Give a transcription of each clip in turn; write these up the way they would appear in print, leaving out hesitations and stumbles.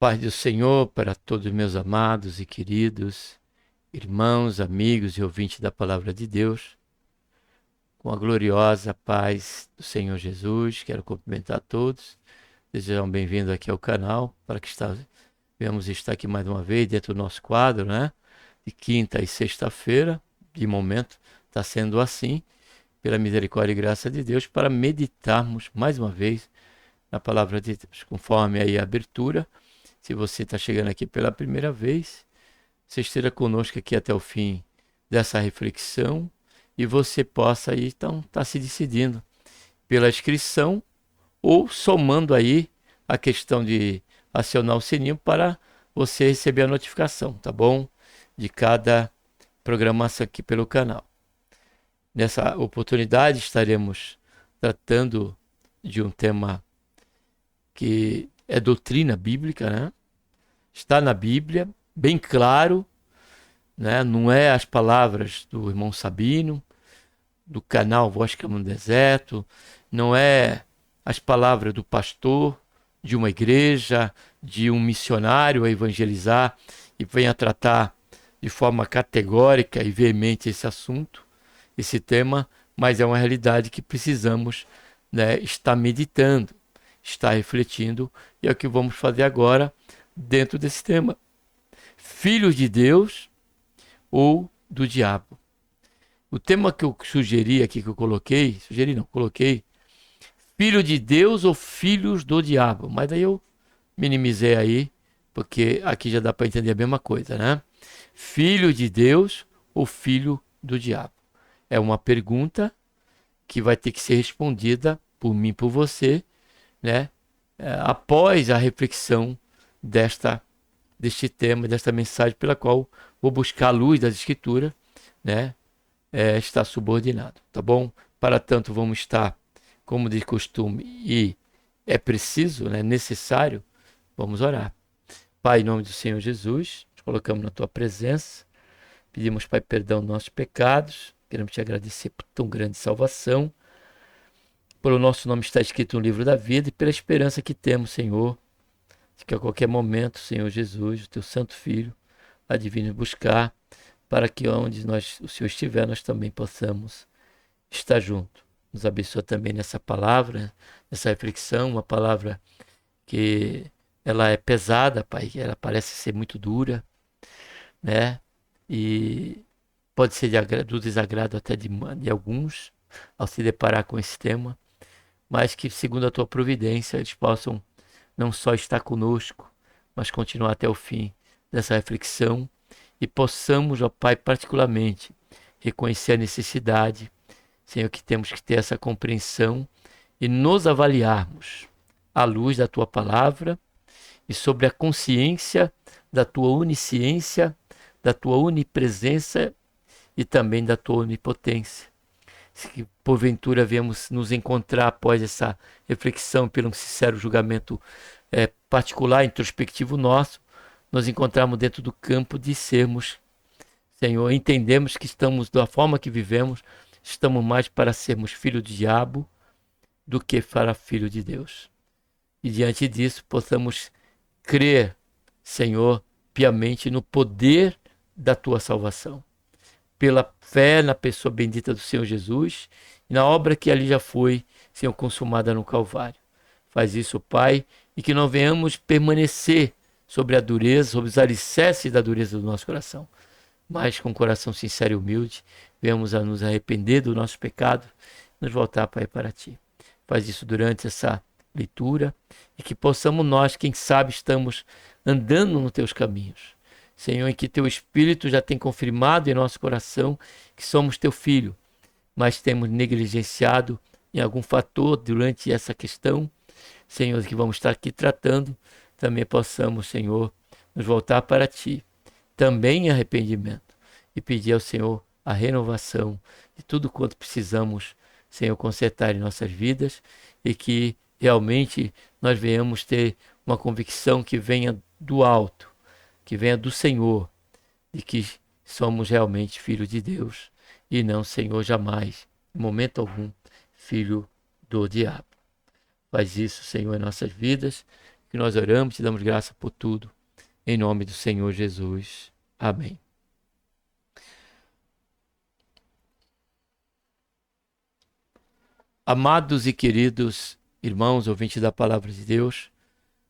Paz do Senhor para todos meus amados e queridos irmãos, amigos e ouvintes da Palavra de Deus. Com a gloriosa paz do Senhor Jesus, quero cumprimentar a todos. Sejam bem-vindos aqui ao canal, para que venhamos estar aqui mais uma vez dentro do nosso quadro, né? De quinta e sexta-feira, de momento está sendo assim, pela misericórdia e graça de Deus, para meditarmos mais uma vez na Palavra de Deus, conforme aí a abertura. Se você está chegando aqui pela primeira vez, você esteja conosco aqui até o fim dessa reflexão e você possa aí, então, estar se decidindo pela inscrição ou somando aí a questão de acionar o sininho para você receber a notificação, tá bom? De cada programação aqui pelo canal. Nessa oportunidade estaremos tratando de um tema que é doutrina bíblica, né? Está na Bíblia, bem claro, né? Não é as palavras do irmão Sabino, do canal Voz que Ama no Deserto, não é as palavras do pastor de uma igreja, de um missionário a evangelizar e venha tratar de forma categórica e veemente esse assunto, esse tema, mas é uma realidade que precisamos, né, estar meditando, estar refletindo, e é o que vamos fazer agora dentro desse tema. Filhos de Deus ou do diabo? O tema que eu sugeri aqui, que eu coloquei, coloquei, filho de Deus ou filhos do diabo? Mas daí eu minimizei aí, porque aqui já dá para entender a mesma coisa, né? Filho de Deus ou filho do diabo? É uma pergunta que vai ter que ser respondida por mim, por você, né? Após a reflexão deste tema, desta mensagem pela qual vou buscar a luz das escrituras, né? Está subordinado, tá bom? Para tanto, vamos estar, como de costume, e é preciso, né? Necessário, vamos orar. Pai, em nome do Senhor Jesus, nos colocamos na tua presença, pedimos, Pai, perdão dos nossos pecados, queremos te agradecer por tão grande salvação, pelo nosso nome está escrito no livro da vida e pela esperança que temos, Senhor, de que a qualquer momento, Senhor Jesus, o teu santo Filho, há de vir nos buscar, para que onde o Senhor estiver, nós também possamos estar junto. Nos abençoa também nessa palavra, nessa reflexão, uma palavra que ela é pesada, Pai, ela parece ser muito dura, né? E pode ser do desagrado até de alguns, ao se deparar com esse tema, mas que, segundo a tua providência, eles possam não só estar conosco, mas continuar até o fim dessa reflexão e possamos, ó Pai, particularmente reconhecer a necessidade, Senhor, que temos que ter essa compreensão e nos avaliarmos à luz da tua palavra e sobre a consciência da tua onisciência, da tua onipresença e também da tua onipotência. Se porventura viemos nos encontrar após essa reflexão pelo sincero julgamento particular, introspectivo nosso, nos encontrarmos dentro do campo de sermos, Senhor, entendemos que estamos, da forma que vivemos, estamos mais para sermos filho do diabo do que para filho de Deus. E diante disso, possamos crer, Senhor, piamente no poder da tua salvação, pela fé na pessoa bendita do Senhor Jesus e na obra que ali já foi, Senhor, consumada no Calvário. Faz isso, Pai, e que não venhamos permanecer sobre a dureza, sobre os alicerces da dureza do nosso coração, mas com coração sincero e humilde, venhamos a nos arrepender do nosso pecado, nos voltar, Pai, para Ti. Faz isso durante essa leitura e que possamos nós, quem sabe, estamos andando nos Teus caminhos, Senhor, em que Teu Espírito já tem confirmado em nosso coração que somos Teu Filho, mas temos negligenciado em algum fator durante essa questão, Senhor, que vamos estar aqui tratando, também possamos, Senhor, nos voltar para Ti, também em arrependimento, e pedir ao Senhor a renovação de tudo quanto precisamos, Senhor, consertar em nossas vidas e que realmente nós venhamos ter uma convicção que venha do alto, que venha do Senhor, de que somos realmente filhos de Deus e não, Senhor, jamais, em momento algum, filho do diabo. Faz isso, Senhor, em nossas vidas, que nós oramos, te damos graça por tudo. Em nome do Senhor Jesus. Amém. Amados e queridos irmãos, ouvintes da Palavra de Deus,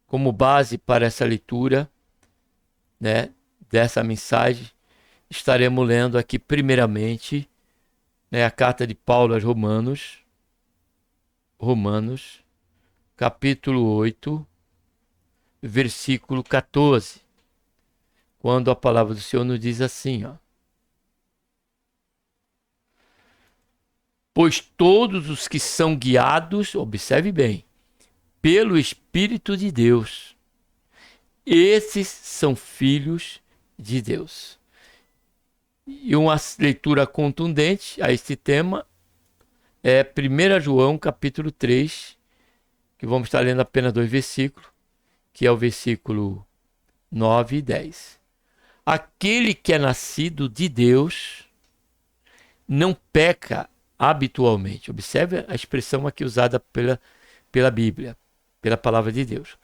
como base para essa leitura, dessa mensagem, estaremos lendo aqui primeiramente a carta de Paulo aos Romanos, capítulo 8, versículo 14, quando a palavra do Senhor nos diz assim, pois todos os que são guiados, observe bem, pelo Espírito de Deus, esses são filhos de Deus. E uma leitura contundente a este tema é 1 João capítulo 3, que vamos estar lendo apenas 2 versículos, que é o versículo 9 e 10. Aquele que é nascido de Deus não peca habitualmente. Observe a expressão aqui usada pela Bíblia, pela palavra de Deus.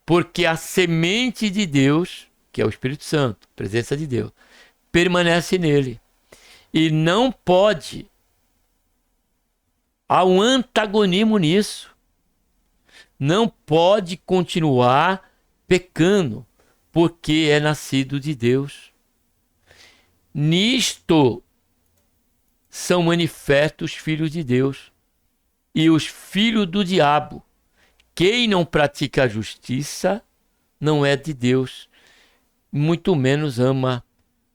Porque a semente de Deus, que é o Espírito Santo, presença de Deus, permanece nele. E não pode. Há um antagonismo nisso. Não pode continuar pecando, porque é nascido de Deus. Nisto são manifestos os filhos de Deus e os filhos do diabo. Quem não pratica a justiça não é de Deus, muito menos ama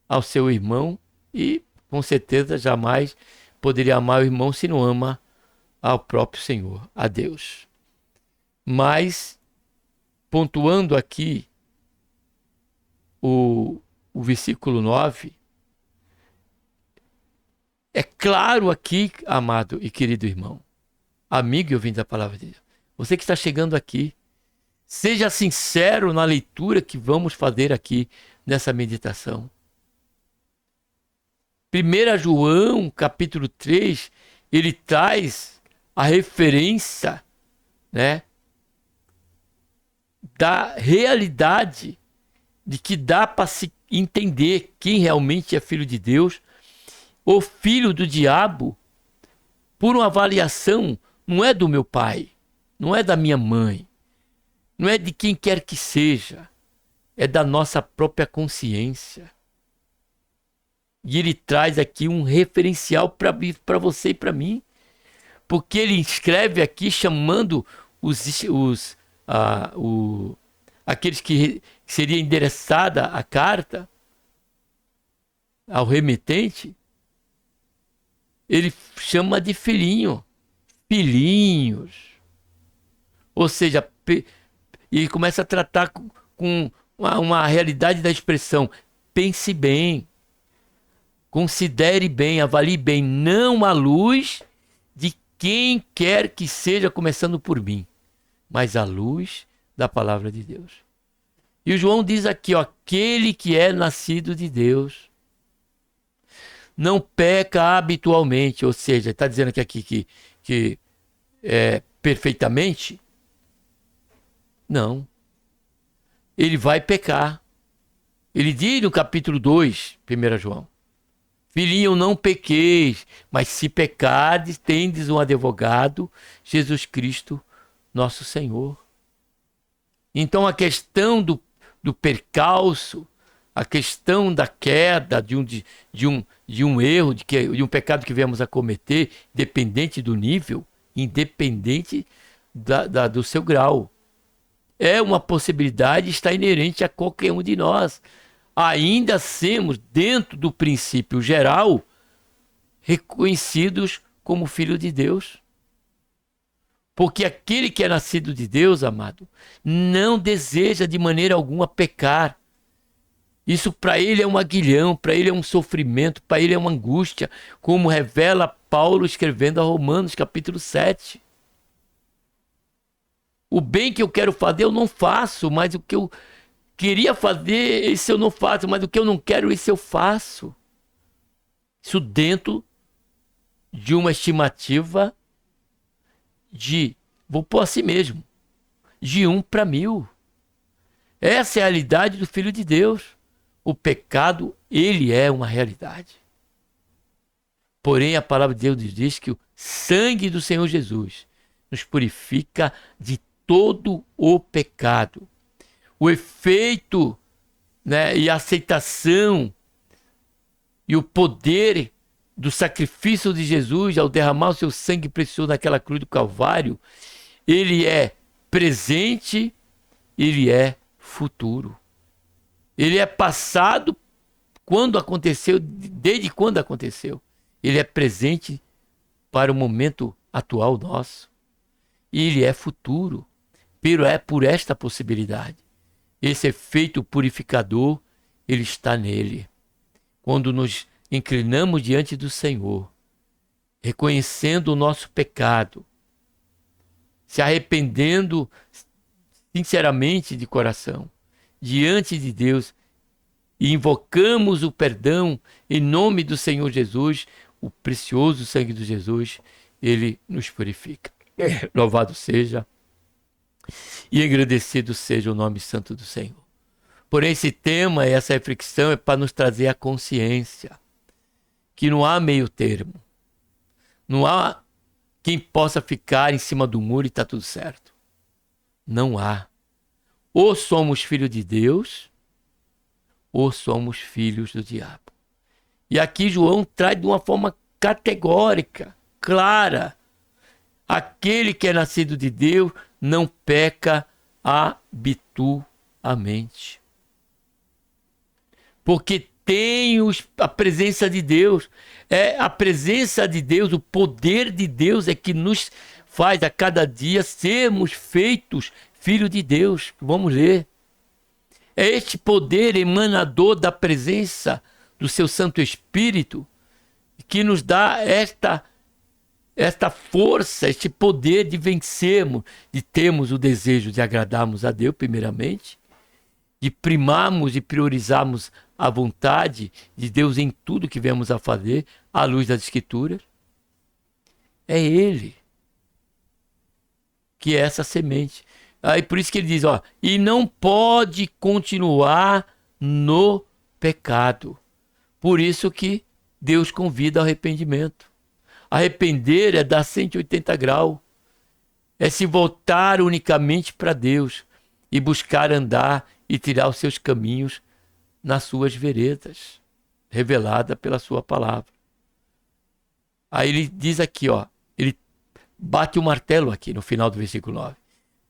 ao seu irmão e, com certeza, jamais poderia amar o irmão se não ama ao próprio Senhor, a Deus. Mas, pontuando aqui o versículo 9, é claro aqui, amado e querido irmão, amigo e ouvinte da palavra de Deus, você que está chegando aqui, seja sincero na leitura que vamos fazer aqui nessa meditação. 1 João, capítulo 3, ele traz a referência, da realidade de que dá para se entender quem realmente é filho de Deus ou filho do diabo por uma avaliação, não é do meu pai, não é da minha mãe, não é de quem quer que seja, é da nossa própria consciência. E ele traz aqui um referencial para você e para mim, porque ele escreve aqui chamando aqueles que seria endereçada a carta ao remetente, ele chama de filhinhos. Ou seja, ele começa a tratar com uma realidade da expressão. Pense bem, considere bem, avalie bem, não à luz de quem quer que seja, começando por mim, mas à luz da palavra de Deus. E o João diz aqui, aquele que é nascido de Deus não peca habitualmente, ou seja, está dizendo aqui que é perfeitamente? Não. Ele vai pecar. Ele diz no capítulo 2, 1 João, filhinho, não pequeis, mas se pecardes, tendes um advogado, Jesus Cristo, nosso Senhor. Então a questão do percalço, a questão da queda, de um erro, de um pecado que viemos a cometer, independente do nível, independente do seu grau, é uma possibilidade, está inerente a qualquer um de nós. Ainda sermos, dentro do princípio geral, reconhecidos como filho de Deus. Porque aquele que é nascido de Deus, amado, não deseja de maneira alguma pecar. Isso para ele é um aguilhão, para ele é um sofrimento, para ele é uma angústia, como revela Paulo escrevendo a Romanos, capítulo 7. O bem que eu quero fazer eu não faço, mas o que eu queria fazer, isso eu não faço, mas o que eu não quero, isso eu faço. Isso dentro de uma estimativa vou pôr assim mesmo, de 1 para 1000. Essa é a realidade do Filho de Deus. O pecado, ele é uma realidade. Porém, a palavra de Deus diz que o sangue do Senhor Jesus nos purifica de todo o pecado. O efeito, né, e a aceitação e o poder do sacrifício de Jesus ao derramar o seu sangue precioso naquela cruz do Calvário, ele é presente, ele é futuro. Ele é passado quando aconteceu, desde quando aconteceu. Ele é presente para o momento atual nosso. E ele é futuro, pero é por esta possibilidade. Esse efeito purificador, ele está nele. Quando nos inclinamos diante do Senhor, reconhecendo o nosso pecado, se arrependendo sinceramente de coração, diante de Deus, e invocamos o perdão em nome do Senhor Jesus, o precioso sangue de Jesus, ele nos purifica. Louvado seja e agradecido seja o nome santo do Senhor. Porém, esse tema, essa reflexão é para nos trazer a consciência que não há meio termo. Não há quem possa ficar em cima do muro e está tudo certo. Não há. Ou somos filhos de Deus, ou somos filhos do diabo. E aqui João traz de uma forma categórica, clara. Aquele que é nascido de Deus não peca habitualmente. Porque tem a presença de Deus. É a presença de Deus, o poder de Deus é que nos faz a cada dia sermos feitos filhos de Deus. Vamos ler. É este poder emanador da presença do seu Santo Espírito que nos dá esta força, este poder de vencermos, de termos o desejo de agradarmos a Deus primeiramente, de primarmos e priorizarmos a vontade de Deus em tudo que viemos a fazer, à luz das Escrituras. É Ele que é essa semente. Aí por isso que ele diz, ó, e não pode continuar no pecado. Por isso que Deus convida ao arrependimento. Arrepender é dar 180 graus. É se voltar unicamente para Deus e buscar andar e tirar os seus caminhos nas suas veredas, revelada pela sua palavra. Aí ele diz aqui, ó, ele bate o martelo aqui no final do versículo 9.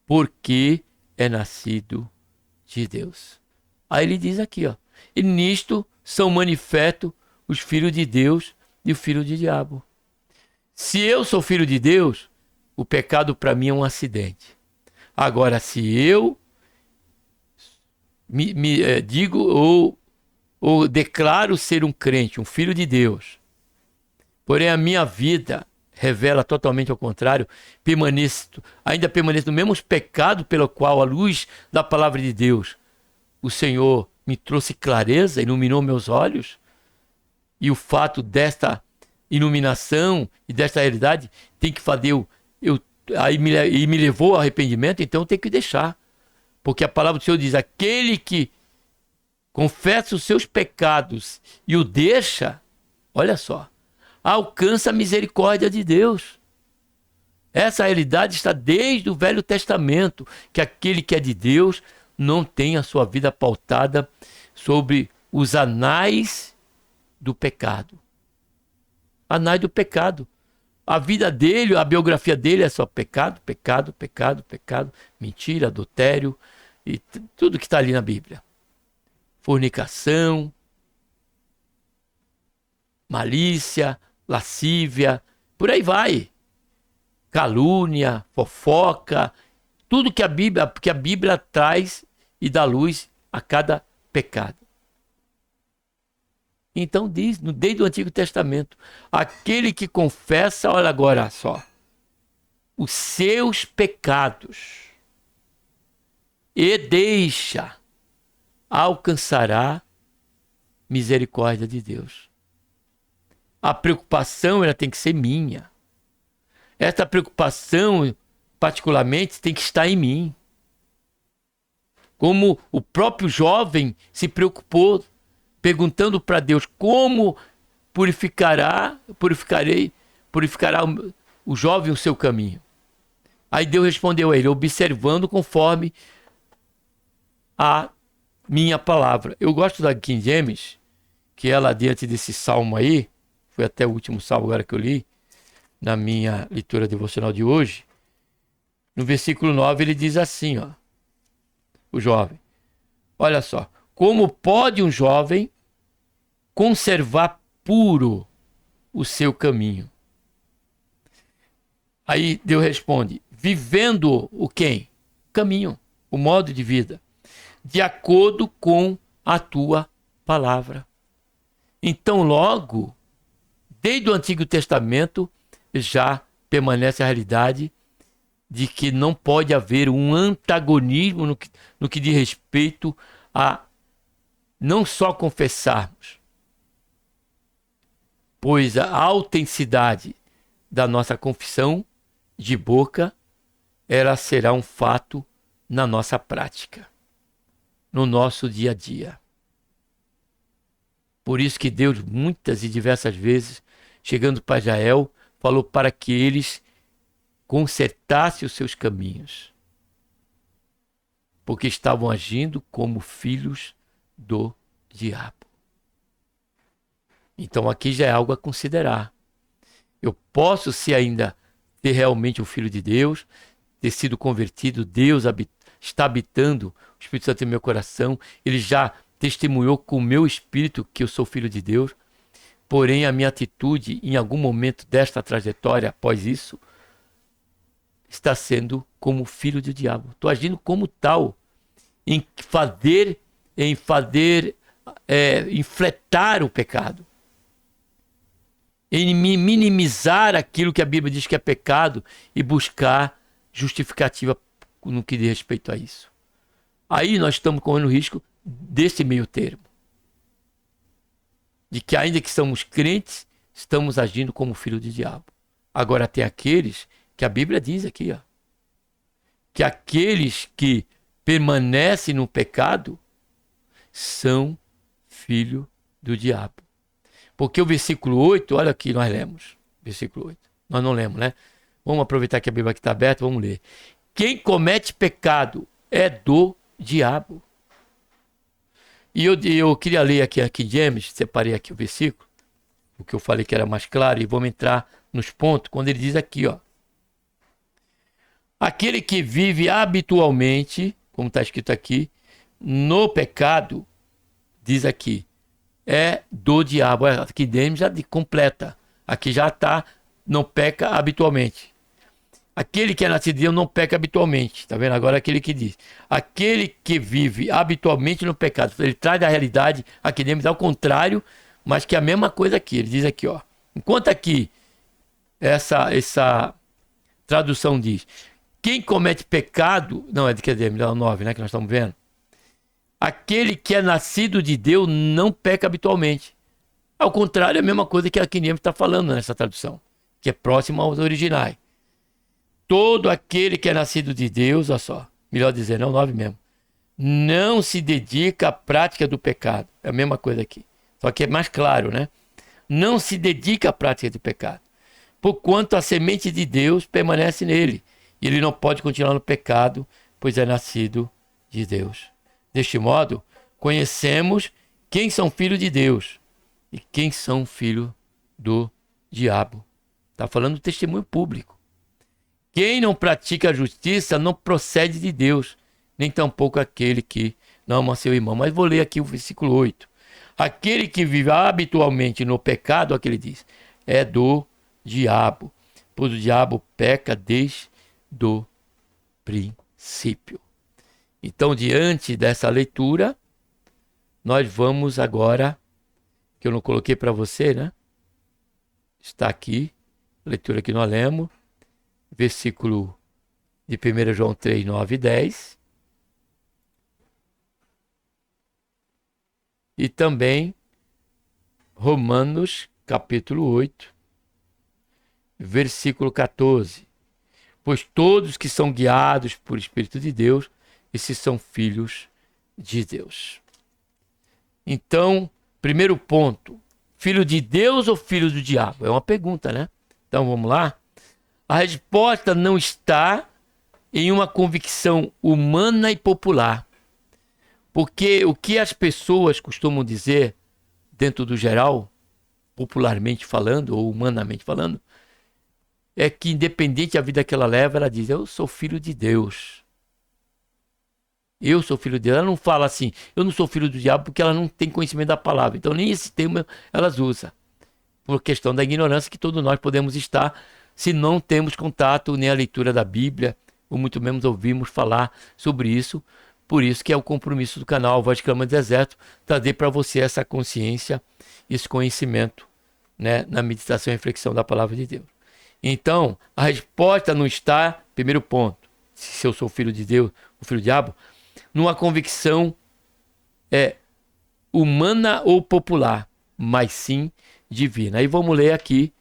Porque é nascido de Deus. Aí ele diz aqui, ó, e nisto são manifestos os filhos de Deus e o filho do diabo. Se eu sou filho de Deus, o pecado para mim é um acidente. Agora, se eu digo ou declaro ser um crente, um filho de Deus, porém a minha vida revela totalmente ao contrário, ainda permaneço no mesmo pecado pelo qual, à luz da palavra de Deus, o Senhor me trouxe clareza, iluminou meus olhos, e o fato desta iluminação e desta realidade tem que fazer aí me levou ao arrependimento, então eu tenho que deixar. Porque a palavra do Senhor diz, aquele que confessa os seus pecados e o deixa, olha só, alcança a misericórdia de Deus. Essa realidade está desde o Velho Testamento, que aquele que é de Deus não tem a sua vida pautada sobre os anais do pecado. Anais do pecado. A vida dele, a biografia dele é só pecado, pecado, pecado, pecado, mentira, adultério e tudo que está ali na Bíblia. Fornicação, malícia, lascívia, por aí vai. Calúnia, fofoca, tudo que a Bíblia traz e dá luz a cada pecado. Então diz, desde o Antigo Testamento, aquele que confessa, olha agora só, os seus pecados e deixa, alcançará misericórdia de Deus. A preocupação ela tem que ser minha. Essa preocupação, particularmente, tem que estar em mim. Como o próprio jovem se preocupou, perguntando para Deus como purificará o jovem o seu caminho. Aí Deus respondeu a ele, observando conforme a minha palavra. Eu gosto da King James, que ela, diante desse salmo aí, foi até o último salmo agora que eu li, na minha leitura devocional de hoje, no versículo 9 ele diz assim, ó, o jovem, olha só, como pode um jovem conservar puro o seu caminho? Aí Deus responde, vivendo o quem? O caminho, o modo de vida, de acordo com a tua palavra. Então logo, desde o Antigo Testamento, já permanece a realidade de que não pode haver um antagonismo no que diz respeito a não só confessarmos, pois a autenticidade da nossa confissão de boca, ela será um fato na nossa prática, no nosso dia a dia. Por isso que Deus, muitas e diversas vezes, chegando para Israel, falou para que eles consertassem os seus caminhos, porque estavam agindo como filhos do diabo. Então aqui já é algo a considerar. Eu posso ser ainda ter realmente um filho de Deus, ter sido convertido, Deus está habitando, o Espírito Santo em meu coração, ele já testemunhou com o meu espírito que eu sou filho de Deus, porém a minha atitude em algum momento desta trajetória após isso está sendo como filho do diabo. Estou agindo como tal, em infletar o pecado, em minimizar aquilo que a Bíblia diz que é pecado e buscar justificativa no que diz respeito a isso. Aí nós estamos correndo o risco desse meio termo, de que ainda que somos crentes, estamos agindo como filho do diabo. Agora tem aqueles que a Bíblia diz aqui, ó, que aqueles que permanecem no pecado são filho do diabo. Porque o versículo 8, olha aqui, nós lemos. Versículo 8. Nós não lemos, né? Vamos aproveitar que a Bíblia aqui está aberta, vamos ler. Quem comete pecado é do diabo. E eu queria ler aqui James, separei aqui o versículo, o que eu falei que era mais claro, e vamos entrar nos pontos, quando ele diz aqui, ó. Aquele que vive habitualmente, como está escrito aqui, no pecado, diz aqui, é do diabo. Aqui dentro já completa. Aqui já está, não peca habitualmente. Aquele que é nascido de Deus não peca habitualmente. Está vendo? Agora aquele que diz. Aquele que vive habitualmente no pecado. Ele traz a realidade aqui dentro, ao contrário, mas que é a mesma coisa aqui. Ele diz aqui, ó. Enquanto aqui, essa tradução diz, quem comete pecado, não é de que é o 9, né, que nós estamos vendo. Aquele que é nascido de Deus não peca habitualmente. Ao contrário, é a mesma coisa que a King James está falando nessa tradução, que é próxima aos originais. Todo aquele que é nascido de Deus, olha só, melhor dizer, não, 9 mesmo, não se dedica à prática do pecado. É a mesma coisa aqui, só que é mais claro, né? Não se dedica à prática do pecado, porquanto a semente de Deus permanece nele, e ele não pode continuar no pecado, pois é nascido de Deus. Deste modo, conhecemos quem são filhos de Deus e quem são filhos do diabo. Está falando do testemunho público. Quem não pratica a justiça não procede de Deus, nem tampouco aquele que não ama seu irmão. Mas vou ler aqui o versículo 8. Aquele que vive habitualmente no pecado, aquele diz, é do diabo, pois o diabo peca desde do princípio. Então, diante dessa leitura, nós vamos agora, que eu não coloquei para você, né? Está aqui, leitura que nós lemos, versículo de 1 João 3, 9 e 10. E também Romanos, capítulo 8, versículo 14. Pois todos que são guiados por Espírito de Deus, esses são filhos de Deus. Então, primeiro ponto, filho de Deus ou filho do diabo? É uma pergunta, né? Então vamos lá. A resposta não está em uma convicção humana e popular. Porque o que as pessoas costumam dizer, dentro do geral, popularmente falando ou humanamente falando, é que independente da vida que ela leva, ela diz, eu sou filho de Deus. Eu sou filho de Deus. Ela não fala assim, eu não sou filho do diabo, porque ela não tem conhecimento da palavra. Então nem esse termo elas usam. Por questão da ignorância que todos nós podemos estar, se não temos contato nem a leitura da Bíblia, ou muito menos ouvimos falar sobre isso. Por isso que é o compromisso do canal Voz de Clama do Deserto, trazer para você essa consciência, esse conhecimento, né, na meditação e reflexão da palavra de Deus. Então, a resposta não está, primeiro ponto, se eu sou filho de Deus ou filho do diabo, numa convicção humana ou popular, mas sim divina. Aí vamos ler aqui,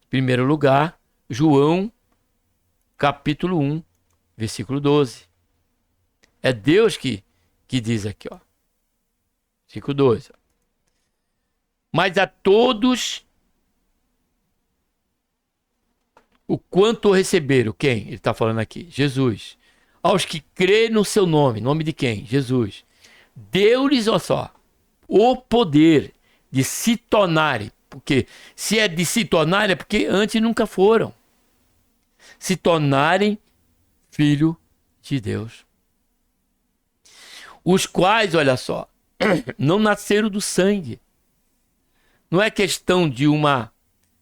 em primeiro lugar, João, capítulo 1, versículo 12. É Deus que diz aqui, ó. Versículo 12. Ó. Mas a todos o quanto receberam, quem? Ele está falando aqui, Jesus. Aos que crêem no seu nome, nome de quem? Jesus. Deu-lhes, olha só, o poder de se tornarem, porque se é de se tornarem é porque antes nunca foram. Se tornarem filho de Deus. Os quais, olha só, não nasceram do sangue. Não é questão de uma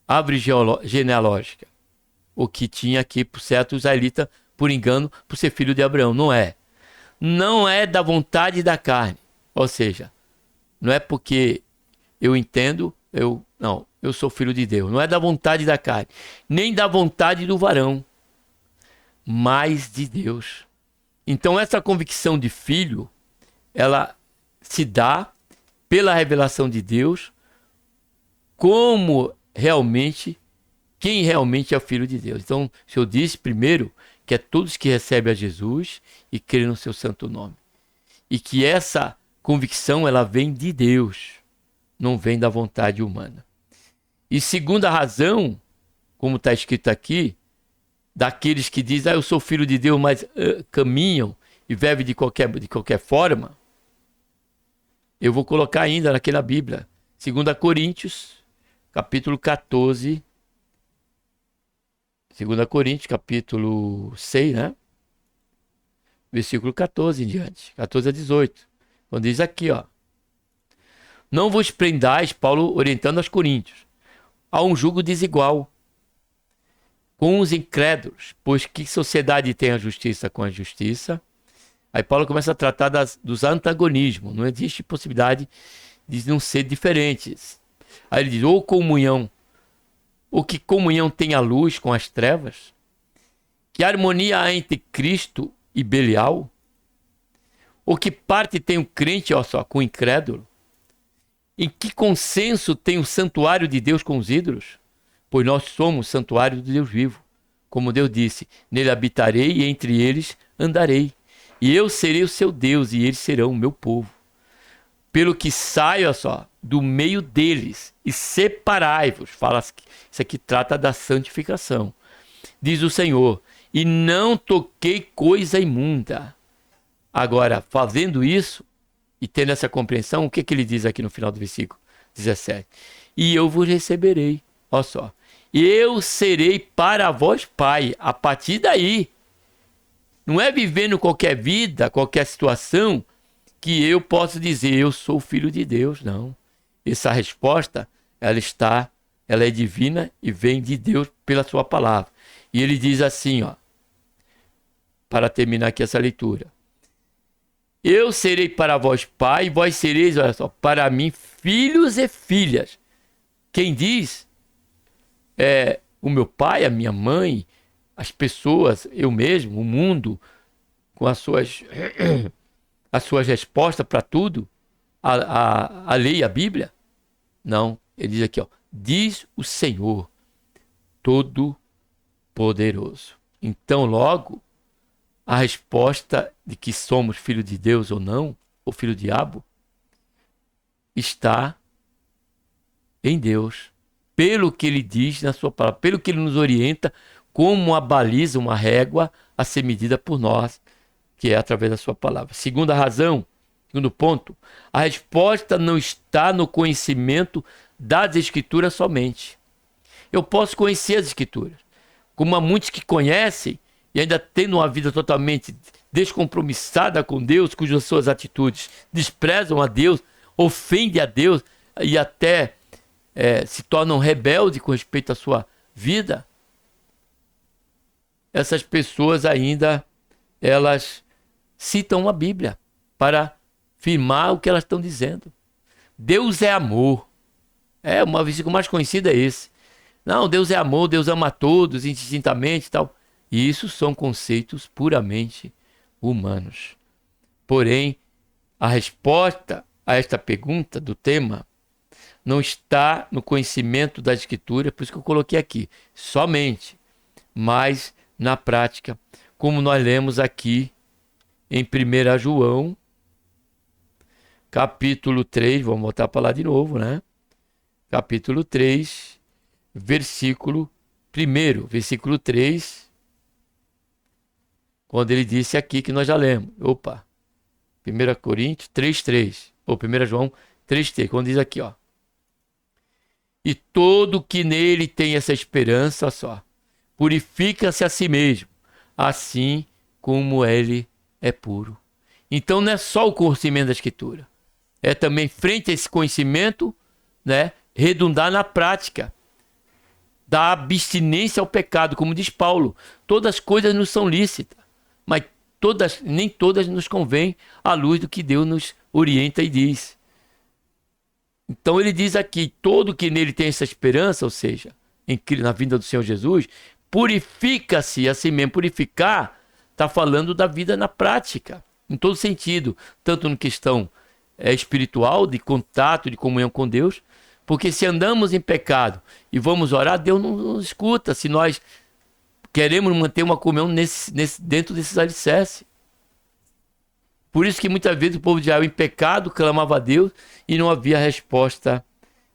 árvore genealógica. O que tinha aqui, por certo, o israelita, por engano, por ser filho de Abraão. Não é. Não é da vontade da carne. Ou seja, não é porque eu entendo, eu sou filho de Deus. Não é da vontade da carne, nem da vontade do varão, mas de Deus. Então essa convicção de filho, ela se dá pela revelação de Deus como realmente, quem realmente é o filho de Deus. Então, o Senhor disse primeiro que é todos que recebem a Jesus e creem no seu santo nome. E que essa convicção, ela vem de Deus, não vem da vontade humana. E segunda razão, como está escrito aqui, daqueles que dizem, eu sou filho de Deus, mas caminham e vivem de qualquer forma, eu vou colocar ainda naquela Bíblia, 2 Coríntios, capítulo 14, 2 Coríntios, capítulo 6, né? Versículo 14 em diante, 14 a 18. Quando diz aqui, ó. Não vos prendais, Paulo orientando aos coríntios, a um jugo desigual com os incrédulos, pois que sociedade tem a justiça com a justiça? Aí Paulo começa a tratar dos antagonismos. Não existe possibilidade de não ser diferentes. Aí ele diz, ou comunhão, ou que comunhão tem a luz com as trevas? Que harmonia há entre Cristo e Belial? Ou que parte tem o crente, ó só, com o incrédulo? Em que consenso tem o santuário de Deus com os ídolos? Pois nós somos o santuário de Deus vivo. Como Deus disse, nele habitarei e entre eles andarei. E eu serei o seu Deus e eles serão o meu povo. Pelo que saio, ó só, do meio deles e separai-vos. Fala, isso aqui trata da santificação. Diz o Senhor, e não toquei coisa imunda. Agora, fazendo isso e tendo essa compreensão, o que ele diz aqui no final do versículo 17? E eu vos receberei, ó só. Eu serei para vós pai. A partir daí, não é vivendo qualquer vida, qualquer situação, que eu posso dizer, eu sou filho de Deus, não. Essa resposta, ela é divina e vem de Deus pela sua palavra. E ele diz assim, ó, para terminar aqui essa leitura. Eu serei para vós pai, e vós sereis, olha só, para mim filhos e filhas. Quem diz é o meu pai, a minha mãe, as pessoas, eu mesmo, o mundo, com as suas respostas para tudo, a lei, a Bíblia? Não, ele diz aqui, ó, diz o Senhor Todo-Poderoso. Então, logo, a resposta de que somos filhos de Deus ou não, ou filho do diabo, está em Deus, pelo que ele diz na sua palavra, pelo que ele nos orienta, como uma baliza, uma régua a ser medida por nós, que é através da sua palavra. Segunda razão, segundo ponto, a resposta não está no conhecimento das Escrituras somente. Eu posso conhecer as Escrituras, como há muitos que conhecem e ainda tendo uma vida totalmente descompromissada com Deus, cujas suas atitudes desprezam a Deus, ofendem a Deus e até se tornam rebeldes com respeito à sua vida. Essas pessoas ainda, elas citam a Bíblia para afirmar o que elas estão dizendo. Deus é amor. Uma versículo mais conhecido é esse. Não, Deus é amor, Deus ama a todos indistintamente e tal. E isso são conceitos puramente humanos. Porém, a resposta a esta pergunta do tema não está no conhecimento da Escritura, por isso que eu coloquei aqui, somente, mas na prática, como nós lemos aqui em 1 João, capítulo 3, vamos voltar para lá de novo, né? Capítulo 3, versículo 1, versículo 3, quando ele disse aqui que nós já lemos. 1 Coríntios 3:3, ou 1 João 3:3, quando diz aqui, ó. E todo que nele tem essa esperança, olha só, purifica-se a si mesmo, assim como ele é puro. Então não é só o conhecimento da Escritura, é também frente a esse conhecimento, né, redundar na prática da abstinência ao pecado, como diz Paulo. Todas as coisas nos são lícitas, mas nem todas nos convêm à luz do que Deus nos orienta e diz. Então ele diz aqui, todo que nele tem essa esperança, ou seja, na vinda do Senhor Jesus, purifica-se a si mesmo. Purificar está falando da vida na prática, em todo sentido, tanto na questão espiritual, de contato, de comunhão com Deus, porque se andamos em pecado e vamos orar, Deus não nos escuta, se nós queremos manter uma comunhão dentro desses alicerces. Por isso que muitas vezes o povo de Israel em pecado clamava a Deus e não havia resposta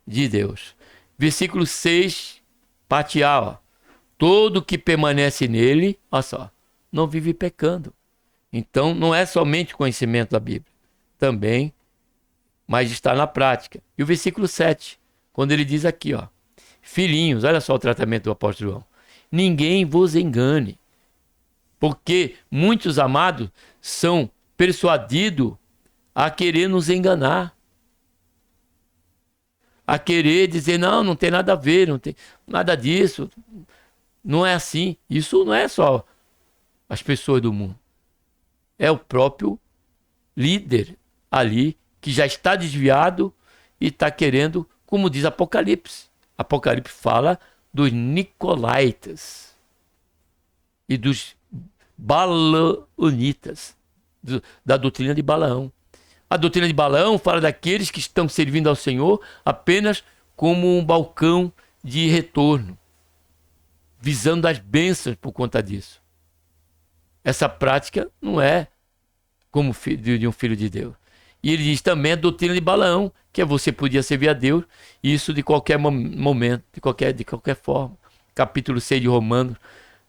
de Deus. Versículo 6, parte A, ó. Todo que permanece nele, olha só, não vive pecando. Então não é somente conhecimento da Bíblia, também, mas está na prática. E o versículo 7, quando ele diz aqui, ó, filhinhos, olha só o tratamento do apóstolo João. Ninguém vos engane, porque muitos amados são persuadidos a querer nos enganar, a querer dizer, não tem nada a ver, não tem nada disso, não é assim. Isso não é só as pessoas do mundo, é o próprio líder ali, que já está desviado e está querendo, como diz Apocalipse. Apocalipse fala dos nicolaítas e dos balaonitas, da doutrina de Balaão. A doutrina de Balaão fala daqueles que estão servindo ao Senhor apenas como um balcão de retorno, visando as bênçãos por conta disso. Essa prática não é como de um filho de Deus. E ele diz também a doutrina de Balaão, que é você podia servir a Deus, e isso de qualquer momento, de qualquer forma. Capítulo 6 de Romanos,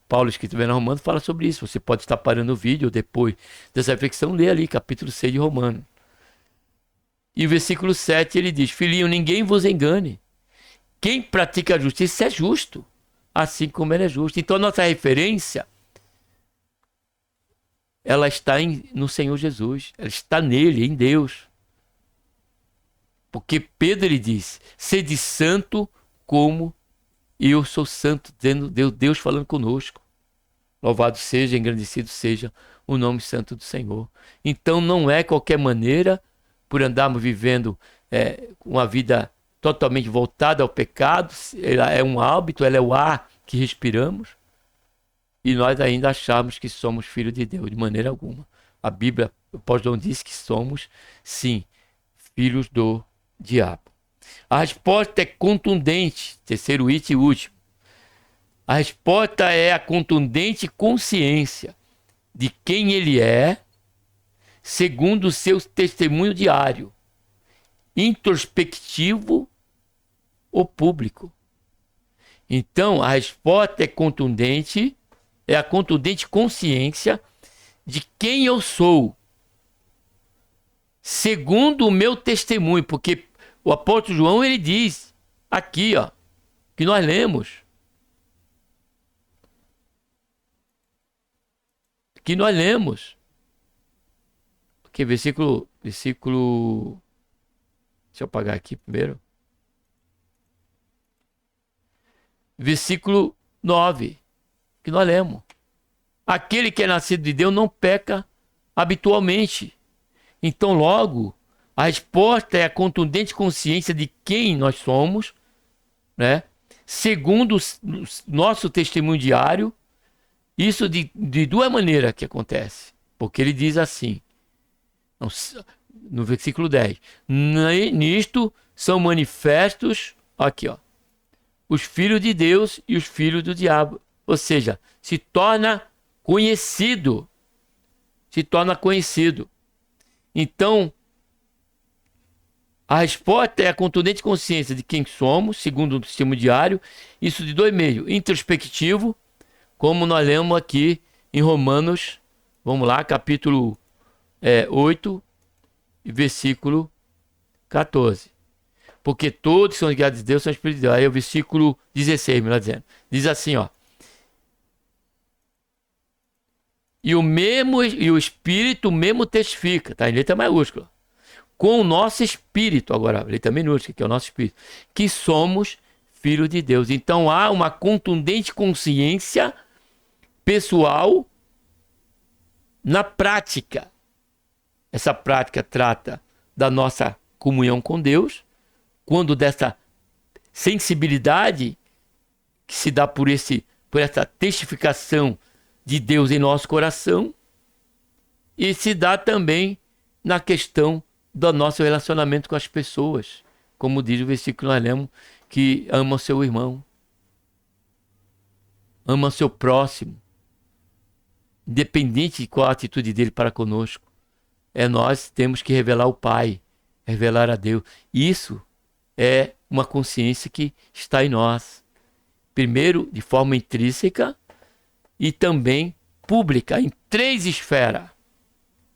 Paulo escrevendo em Romanos fala sobre isso. Você pode estar parando o vídeo ou depois dessa reflexão, lê ali, capítulo 6 de Romanos. E o versículo 7 ele diz, filhinho, ninguém vos engane. Quem pratica a justiça é justo, assim como ele é justo. Então a nossa referência, ela está no Senhor Jesus, ela está nele, em Deus. Porque Pedro ele diz, sede santo como eu sou santo, dizendo Deus falando conosco. Louvado seja, engrandecido seja o nome santo do Senhor. Então não é qualquer maneira, por andarmos vivendo uma vida totalmente voltada ao pecado, ela é um hábito, ela é o ar que respiramos, e nós ainda achamos que somos filhos de Deus, de maneira alguma. A Bíblia, o apóstolo diz que somos, sim, filhos do diabo. A resposta é contundente, terceiro item e último. A resposta é a contundente consciência de quem ele é, segundo o seu testemunho diário, introspectivo ou público. Então, a resposta é contundente, é a contundente consciência de quem eu sou, segundo o meu testemunho, porque o apóstolo João, ele diz aqui, ó, que nós lemos, porque versículo, deixa eu apagar aqui primeiro, versículo 9, que nós lemos, aquele que é nascido de Deus não peca habitualmente. Então, logo, a resposta é a contundente consciência de quem nós somos, né? Segundo o nosso testemunho diário. Isso de duas maneiras que acontece. Porque ele diz assim, no versículo 10, nisto são manifestos, aqui ó, os filhos de Deus e os filhos do diabo. Ou seja, se torna conhecido. Então, a resposta é a contundente consciência de quem somos, segundo o testemunho diário. Isso de dois meios. Introspectivo, como nós lemos aqui em Romanos, vamos lá, capítulo 8, versículo 14. Porque todos são ligados a Deus, são espíritos de Deus. Aí o versículo 16, melhor dizendo. Diz assim, ó. E o Espírito mesmo testifica, tá? Em letra maiúscula. Com o nosso espírito, agora, letra minúscula, que é o nosso espírito, que somos filhos de Deus. Então há uma contundente consciência pessoal na prática. Essa prática trata da nossa comunhão com Deus, quando dessa sensibilidade que se dá por essa testificação de Deus em nosso coração, e se dá também na questão do nosso relacionamento com as pessoas, como diz o versículo que nós lemos, que ama o seu irmão, ama o seu próximo, independente de qual a atitude dele para conosco. Nós temos que revelar o Pai, revelar a Deus. Isso é uma consciência que está em nós. Primeiro, de forma intrínseca e também pública, em três esferas.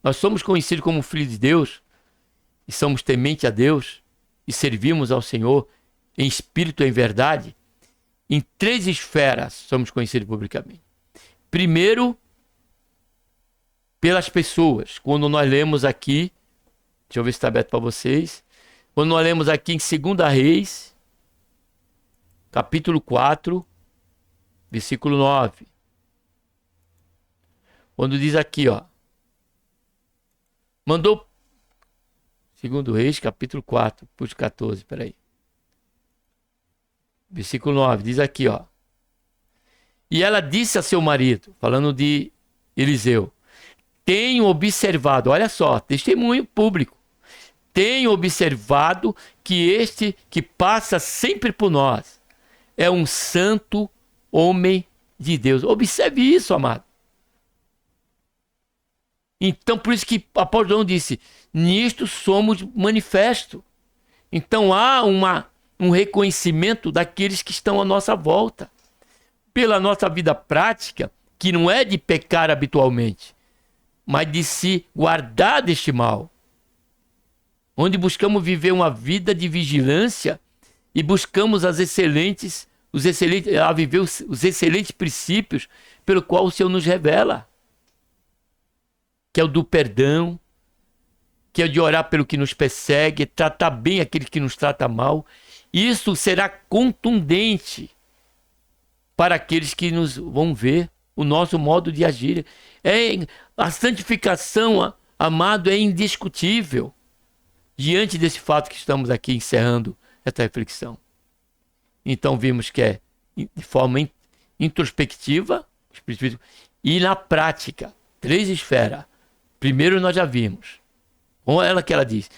Nós somos conhecidos como filhos de Deus e somos tementes a Deus e servimos ao Senhor em espírito e em verdade. Em três esferas somos conhecidos publicamente. Primeiro, pelas pessoas. Quando nós lemos aqui, deixa eu ver se está aberto para vocês. Quando nós lemos aqui em 2 Reis, capítulo 4, versículo 9. Quando diz aqui, ó. Mandou, 2 Reis, capítulo 4, puxa 14, peraí. Versículo 9, diz aqui, ó. E ela disse a seu marido, falando de Eliseu, tenho observado, olha só, testemunho público. Tenho observado que este que passa sempre por nós é um santo homem de Deus. Observe isso, amado. Então, por isso que o apóstolo João disse, nisto somos manifestos. Então, há um reconhecimento daqueles que estão à nossa volta. Pela nossa vida prática, que não é de pecar habitualmente, mas de se guardar deste mal. Onde buscamos viver uma vida de vigilância e buscamos a viver os excelentes princípios pelo qual o Senhor nos revela. Que é o do perdão, que é o de orar pelo que nos persegue, tratar bem aquele que nos trata mal. Isso será contundente para aqueles que nos vão ver o nosso modo de agir. A santificação, amado, é indiscutível diante desse fato que estamos aqui encerrando essa reflexão. Então vimos que é de forma introspectiva e na prática, três esferas. Primeiro nós já vimos, que ela diz,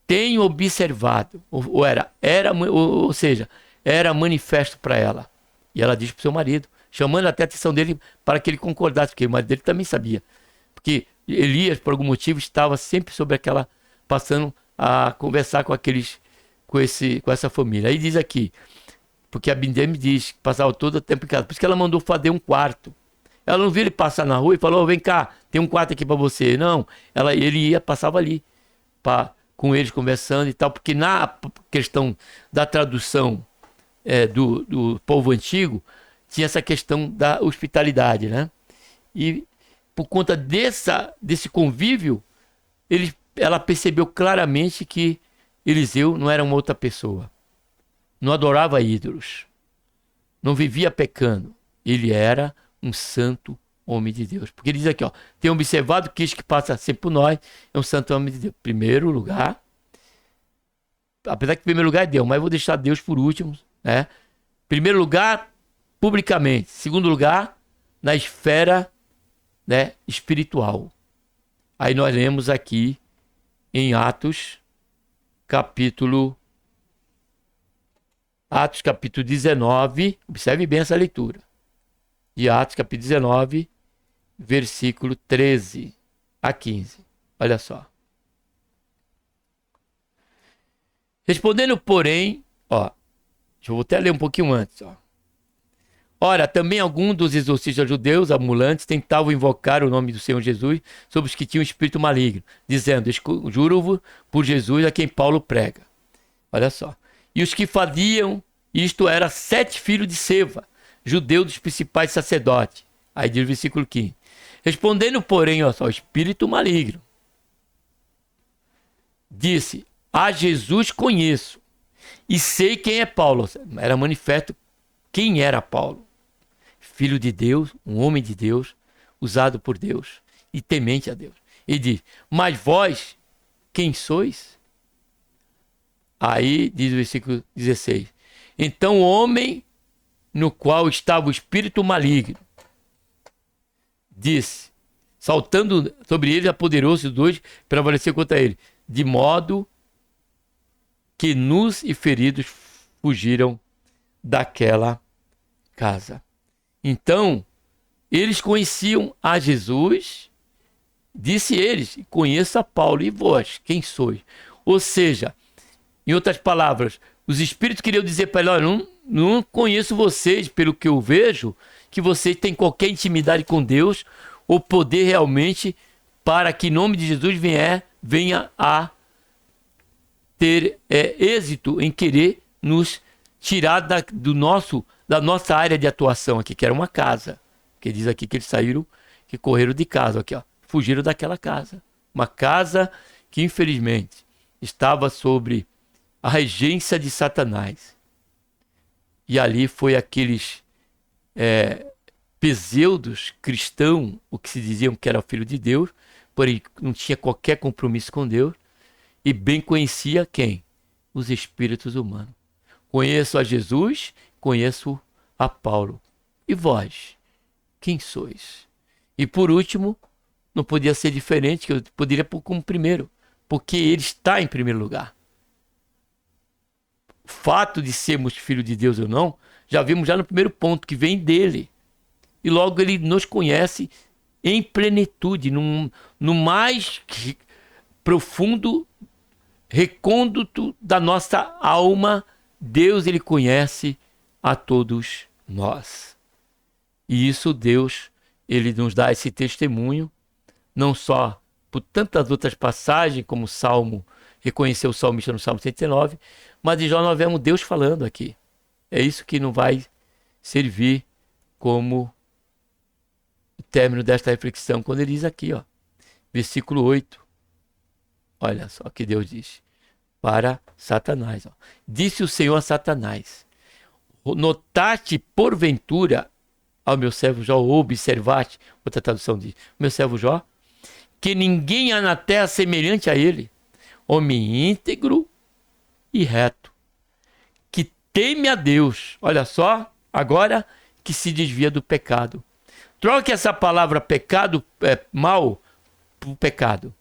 tenho observado, ou seja, era manifesto para ela. E ela diz para o seu marido, chamando até a atenção dele para que ele concordasse, porque o marido dele também sabia. Porque Elias, por algum motivo, estava sempre sobre aquela, passando a conversar com aqueles, com essa família. Aí diz aqui, porque a Bindem diz que passava todo o tempo em casa, por isso que ela mandou fazer um quarto. Ela não viu ele passar na rua e falou: "Oh, vem cá, tem um quarto aqui para você." Não, ele ia, passava ali, com eles conversando e tal, porque na questão da tradução do povo antigo, tinha essa questão da hospitalidade, né? E por conta desse convívio, ela percebeu claramente que Eliseu não era uma outra pessoa. Não adorava ídolos. Não vivia pecando. Ele era um santo homem de Deus. Porque ele diz aqui, ó, tem observado que este que passa sempre por nós é um santo homem de Deus. Primeiro lugar, apesar que primeiro lugar é Deus, mas eu vou deixar Deus por último, né? Primeiro lugar, publicamente. Segundo lugar, na esfera, né, espiritual. Aí nós lemos aqui em Atos capítulo 19, observe bem essa leitura. De Atos capítulo 19, versículo 13 a 15. Olha só. Respondendo, porém, ó, deixa eu até ler um pouquinho antes, ó. Ora, também alguns dos exorcistas judeus ambulantes tentavam invocar o nome do Senhor Jesus sobre os que tinham espírito maligno, dizendo: "Juro-vos por Jesus a quem Paulo prega." Olha só. E os que faziam isto eram 7 filhos de Seva, judeu dos principais sacerdotes. Aí diz o versículo 15. Respondendo, porém, ó, o espírito maligno disse: "A Jesus conheço e sei quem é Paulo." Era manifesto quem era Paulo. Filho de Deus, um homem de Deus, usado por Deus e temente a Deus. E diz: "Mas vós, quem sois?" Aí diz o versículo 16. Então o homem no qual estava o espírito maligno disse, saltando sobre ele, apoderou-se dos dois, prevaleceu contra ele, de modo que nus e feridos fugiram daquela casa. Então, eles conheciam a Jesus, disse eles: "Conheço a Paulo, e vós, quem sois?" Ou seja, em outras palavras, os espíritos queriam dizer para ele: "Olha, não conheço vocês, pelo que eu vejo, que vocês têm qualquer intimidade com Deus, ou poder realmente, para que em nome de Jesus venha a ter êxito em querer nos tirar da nossa área de atuação aqui, que era uma casa." Que diz aqui que eles saíram, que correram de casa, aqui, ó, fugiram daquela casa. Uma casa que, infelizmente, estava sobre a regência de Satanás. E ali foi aqueles pseudos cristãos, o que se diziam que era filho de Deus, porém não tinha qualquer compromisso com Deus, e bem conhecia quem? Os espíritos humanos. Conheço a Jesus, conheço a Paulo. E vós, quem sois? E por último, não podia ser diferente, que eu poderia pôr como primeiro, porque ele está em primeiro lugar. O fato de sermos filhos de Deus ou não, já vimos já no primeiro ponto, que vem dele. E logo ele nos conhece em plenitude, no mais profundo recôndito da nossa alma. Deus, ele conhece a todos nós. E isso Deus, ele nos dá esse testemunho, não só por tantas outras passagens, como o Salmo, reconheceu o salmista no Salmo 119, mas já nós vemos Deus falando aqui. É isso que não vai servir como o término desta reflexão, quando ele diz aqui, ó, versículo 8. Olha só o que Deus diz para Satanás. Ó. Disse o Senhor a Satanás: "Notaste porventura ao meu servo Jó, ou observaste," outra tradução diz, "meu servo Jó, que ninguém há na terra semelhante a ele, homem íntegro e reto, que teme a Deus." Olha só, agora que se desvia do pecado. Troque essa palavra pecado, mal, por pecado.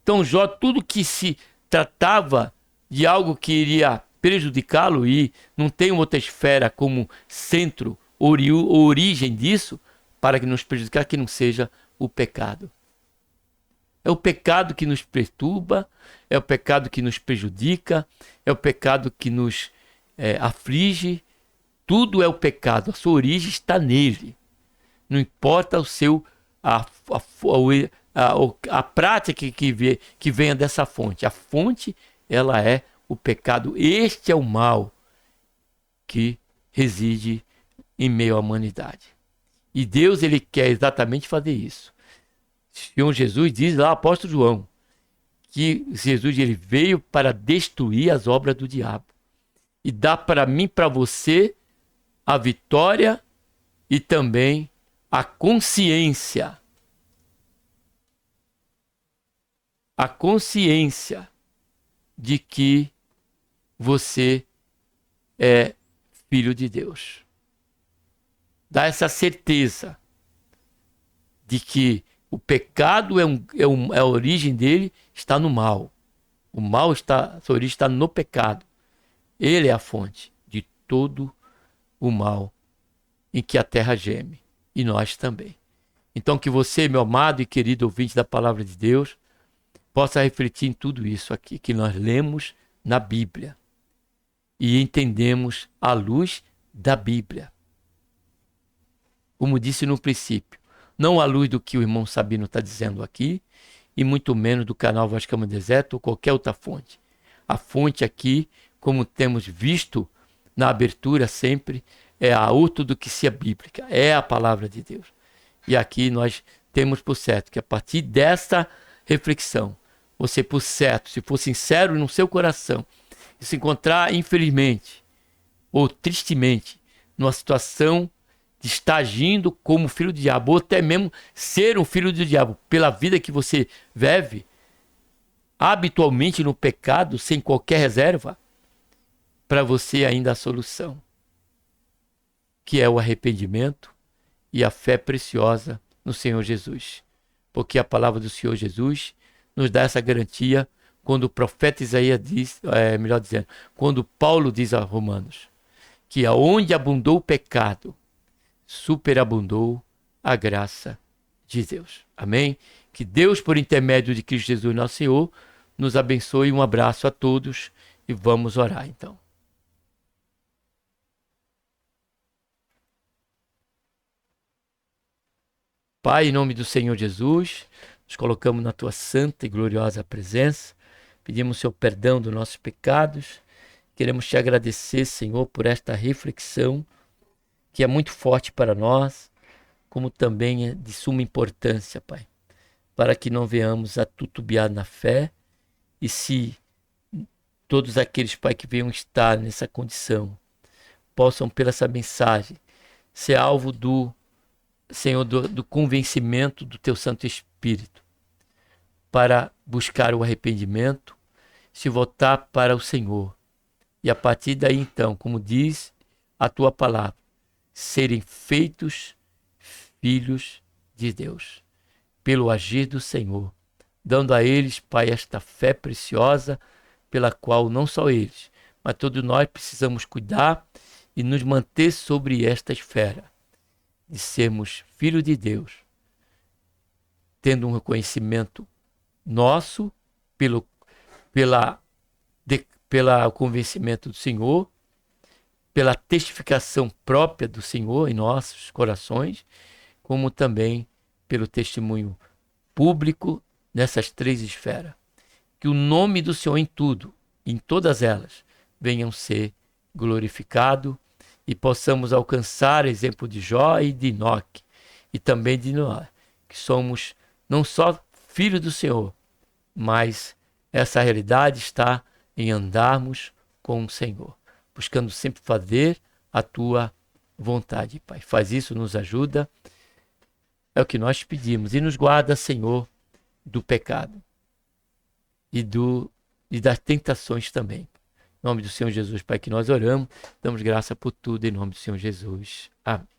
Então Jó, tudo que se tratava de algo que iria prejudicá-lo, e não tem outra esfera como centro, origem disso, para que nos prejudicar, que não seja o pecado. É o pecado que nos perturba, é o pecado que nos prejudica, é o pecado que nos aflige. Tudo é o pecado, a sua origem está nele. Não importa a prática que venha dessa fonte. A fonte, ela é o pecado. Este é o mal que reside em meio à humanidade. E Deus, ele quer exatamente fazer isso. O Senhor Jesus diz lá, apóstolo João, que Jesus ele veio para destruir as obras do diabo. E dá para mim, para você, a vitória e também a consciência. A consciência de que você é filho de Deus. Dá essa certeza de que o pecado a origem dele está no mal. O mal a sua origem está no pecado. Ele é a fonte de todo o mal em que a terra geme. E nós também. Então que você, meu amado e querido ouvinte da palavra de Deus, possa refletir em tudo isso aqui que nós lemos na Bíblia e entendemos à luz da Bíblia. Como disse no princípio, não à luz do que o irmão Sabino está dizendo aqui, e muito menos do canal Voz Câmara Deserto ou qualquer outra fonte. A fonte aqui, como temos visto na abertura sempre, é a ortodoxia bíblica, é a palavra de Deus. E aqui nós temos por certo que a partir desta reflexão, você por certo, se for sincero no seu coração, e se encontrar infelizmente ou tristemente numa situação de estar agindo como filho do diabo, ou até mesmo ser um filho do diabo, pela vida que você vive, habitualmente no pecado, sem qualquer reserva, para você ainda a solução, que é o arrependimento e a fé preciosa no Senhor Jesus. Porque a palavra do Senhor Jesus nos dá essa garantia quando o profeta Isaías diz, melhor dizendo, quando Paulo diz a Romanos, que aonde abundou o pecado, superabundou a graça de Deus. Amém? Que Deus, por intermédio de Cristo Jesus, nosso Senhor, nos abençoe. Um abraço a todos e vamos orar então. Pai, em nome do Senhor Jesus, nos colocamos na tua santa e gloriosa presença. Pedimos o seu perdão dos nossos pecados. Queremos te agradecer, Senhor, por esta reflexão que é muito forte para nós, como também é de suma importância, Pai, para que não venhamos a titubear na fé e se todos aqueles, Pai, que venham estar nessa condição, possam, pela essa mensagem, ser alvo do Senhor, do convencimento do teu Santo Espírito, para buscar o arrependimento, se voltar para o Senhor. E a partir daí, então, como diz a tua palavra, serem feitos filhos de Deus, pelo agir do Senhor, dando a eles, Pai, esta fé preciosa, pela qual não só eles, mas todos nós precisamos cuidar e nos manter sobre esta esfera, de sermos filhos de Deus, tendo um reconhecimento nosso pelo convencimento do Senhor, pela testificação própria do Senhor em nossos corações, como também pelo testemunho público nessas três esferas. Que o nome do Senhor em tudo, em todas elas, venham ser glorificado e possamos alcançar o exemplo de Jó e de Enoque, e também de nós, que somos não só filhos do Senhor, mas essa realidade está em andarmos com o Senhor, buscando sempre fazer a tua vontade, Pai. Faz isso, nos ajuda, é o que nós pedimos, e nos guarda, Senhor, do pecado e das tentações também. Em nome do Senhor Jesus, Pai, que nós oramos, damos graça por tudo, em nome do Senhor Jesus. Amém.